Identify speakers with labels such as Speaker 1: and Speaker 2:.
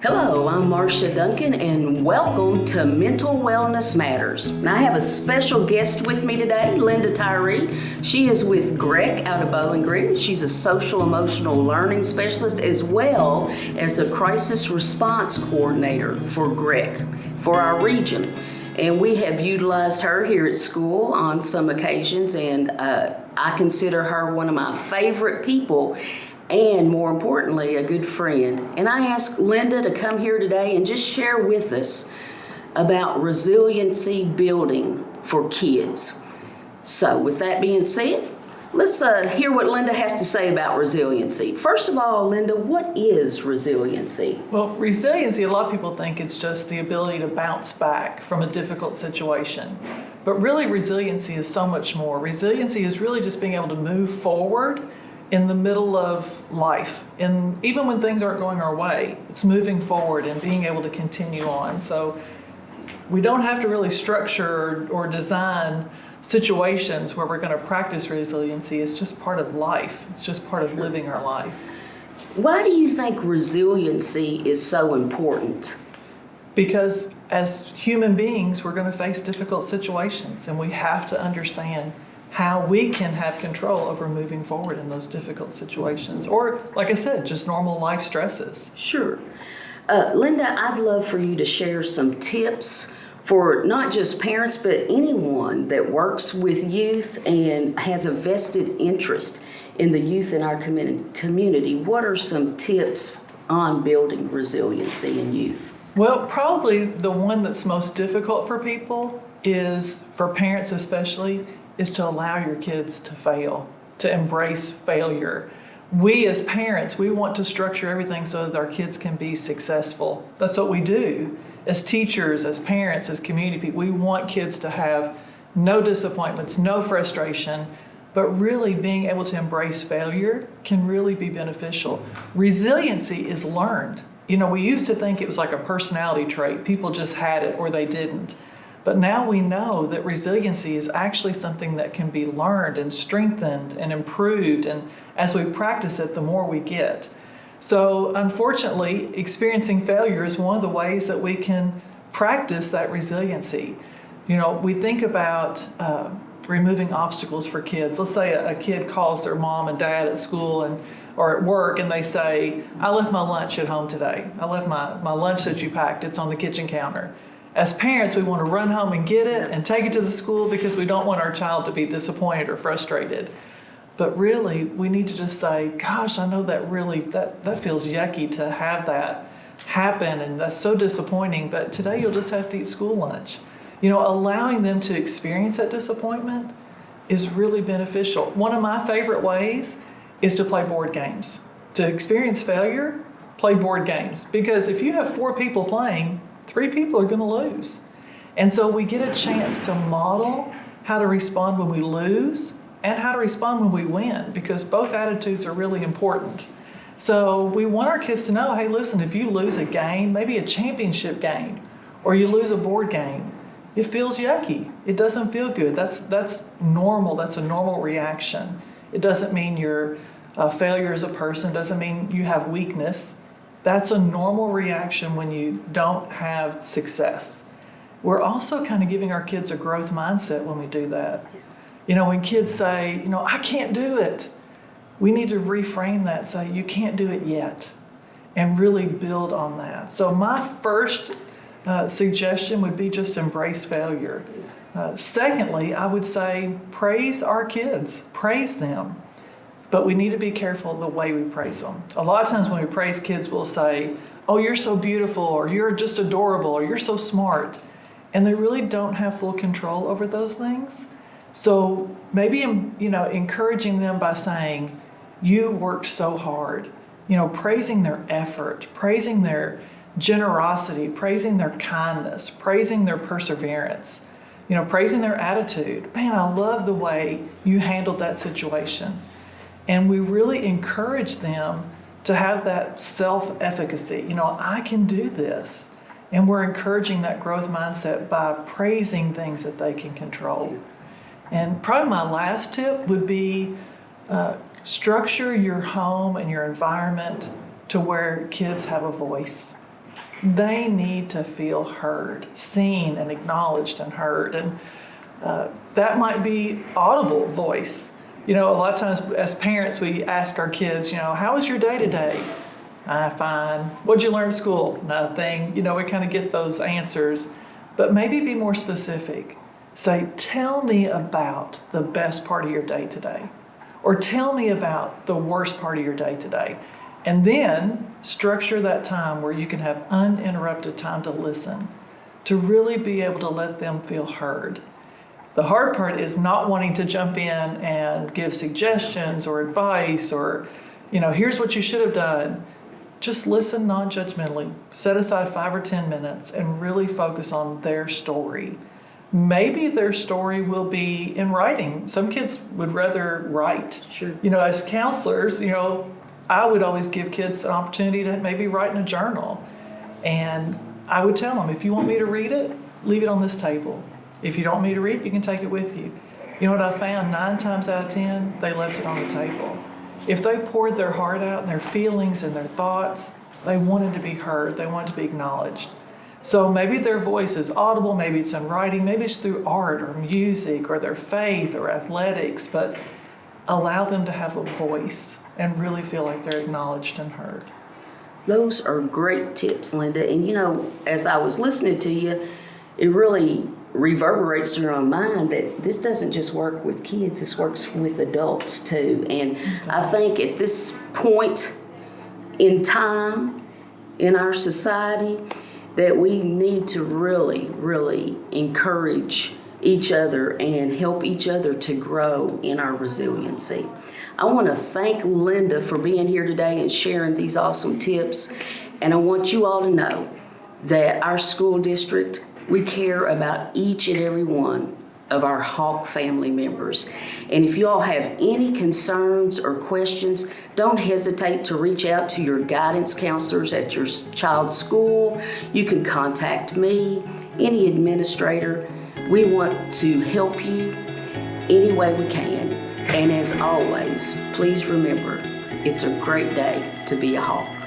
Speaker 1: Hello, I'm Marsha Duncan, and welcome to Mental Wellness Matters. Now, I have a special guest with me today, Linda Tyree. She is with GREC out of Bowling Green. She's a social emotional learning specialist as well as the crisis response coordinator for GREC for our region. And we have utilized her here at school on some occasions, and I consider her one of my favorite people, and more importantly, a good friend. And I asked Linda to come here today and just share with us about resiliency building for kids. So with that being said, let's hear what Linda has to say about resiliency. First of all, Linda, what is resiliency?
Speaker 2: Well, resiliency, a lot of people think it's just the ability to bounce back from a difficult situation. But really, resiliency is so much more. Resiliency is really just being able to move forward in the middle of life. And even when things aren't going our way, it's moving forward and being able to continue on. So we don't have to really structure or design situations where we're going to practice resiliency. It's just part of life. It's just part of living our life.
Speaker 1: Why do you think resiliency is so important?
Speaker 2: Because as human beings, we're going to face difficult situations, and we have to understand how we can have control over moving forward in those difficult situations. Or, like I said, just normal life stresses.
Speaker 1: Sure. Linda, I'd love for you to share some tips for not just parents, but anyone that works with youth and has a vested interest in the youth in our community. What are some tips on building resiliency in youth?
Speaker 2: Well, probably the one that's most difficult for people is, for parents especially, is to allow your kids to fail, to embrace failure. We as parents, we want to structure everything so that our kids can be successful. That's what we do. As teachers, as parents, as community people, we want kids to have no disappointments, no frustration, but really being able to embrace failure can really be beneficial. Resiliency is learned. You know, we used to think it was like a personality trait. People just had it or they didn't. But now we know that resiliency is actually something that can be learned and strengthened and improved. And as we practice it, the more we get. So unfortunately, experiencing failure is one of the ways that we can practice that resiliency. You know, we think about removing obstacles for kids. Let's say a kid calls their mom and dad at school or at work, and they say, I left my lunch at home today. I left my lunch that you packed. It's on the kitchen counter. As parents, we want to run home and get it and take it to the school because we don't want our child to be disappointed or frustrated. But really, we need to just say, gosh, I know that feels yucky to have that happen, and that's so disappointing, but today you'll just have to eat school lunch. You know, allowing them to experience that disappointment is really beneficial. One of my favorite ways is to play board games. To experience failure, play board games. Because if you have 4 people playing, 3 people are going to lose. And so we get a chance to model how to respond when we lose and how to respond when we win, because both attitudes are really important. So we want our kids to know, hey, listen, if you lose a game, maybe a championship game, or you lose a board game, it feels yucky. It doesn't feel good. That's normal. That's a normal reaction. It doesn't mean you're a failure as a person. It doesn't mean you have weakness. That's a normal reaction when you don't have success. We're also kind of giving our kids a growth mindset when we do that. You know, when kids say, you know, I can't do it, we need to reframe that, say, you can't do it yet, and really build on that. So my first suggestion would be just embrace failure. Secondly, I would say praise our kids, praise them. But we need to be careful the way we praise them. A lot of times when we praise kids, we'll say, oh, you're so beautiful, or you're just adorable, or you're so smart. And they really don't have full control over those things. So maybe, you know, encouraging them by saying, you worked so hard. You know, praising their effort, praising their generosity, praising their kindness, praising their perseverance, you know, praising their attitude. Man, I love the way you handled that situation. And we really encourage them to have that self-efficacy. You know, I can do this. And we're encouraging that growth mindset by praising things that they can control. And probably my last tip would be structure your home and your environment to where kids have a voice. They need to feel heard, seen and acknowledged and heard. And that might be audible voice. A lot of times as parents, we ask our kids, how was your day today? Fine. What'd you learn at school? Nothing. We kind of get those answers. But maybe be more specific. Say, tell me about the best part of your day today. Or tell me about the worst part of your day today. And then structure that time where you can have uninterrupted time to listen, to really be able to let them feel heard. The hard part is not wanting to jump in and give suggestions or advice or, here's what you should have done. Just listen non-judgmentally. Set aside 5 or 10 minutes and really focus on their story. Maybe their story will be in writing. Some kids would rather write.
Speaker 1: Sure.
Speaker 2: As counselors, I would always give kids an opportunity to maybe write in a journal. And I would tell them, if you want me to read it, leave it on this table. If you don't want me to read it, you can take it with you. You know what I found? 9 times out of 10, they left it on the table. If they poured their heart out and their feelings and their thoughts, they wanted to be heard. They wanted to be acknowledged. So maybe their voice is audible, maybe it's in writing, maybe it's through art or music or their faith or athletics, but allow them to have a voice and really feel like they're acknowledged and heard.
Speaker 1: Those are great tips, Linda. And as I was listening to you, it really reverberates through my mind that this doesn't just work with kids, this works with adults too. And I think at this point in time in our society that we need to really, really encourage each other and help each other to grow in our resiliency. I want to thank Linda for being here today and sharing these awesome tips. And I want you all to know that our school district, we care about each and every one of our Hawk family members. And if you all have any concerns or questions, don't hesitate to reach out to your guidance counselors at your child's school. You can contact me, any administrator. We want to help you any way we can. And as always, please remember, it's a great day to be a Hawk.